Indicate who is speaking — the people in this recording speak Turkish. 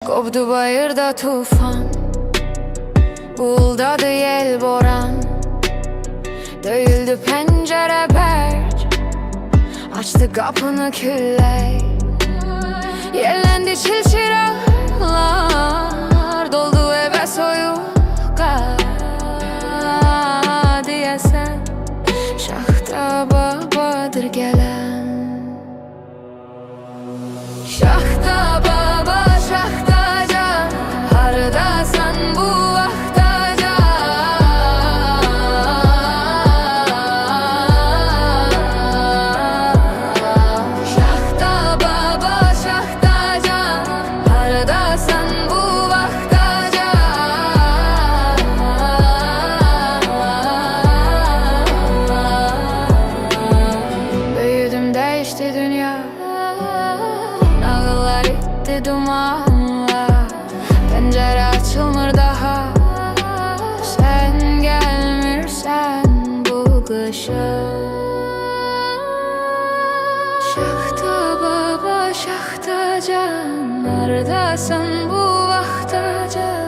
Speaker 1: Kopdu bayırda tufan, buldadı yel boran. Döyüldü pencere berç, açtı kapını külley. Yellendi çilçiralar, doldu eve soyuklar. Diyesen Şahta babadır gelen. Şahta baba, şahta can, hardasan bu vakta can. Şahta baba, şahta can, hardasan bu vakta can. Büyüdüm, değişti dünya, nağıllar itti dumanla. Pencere açılmır daha, sen gelmirsen bu kışa. Şahta baba, şahta can, hardasan bu vakta can.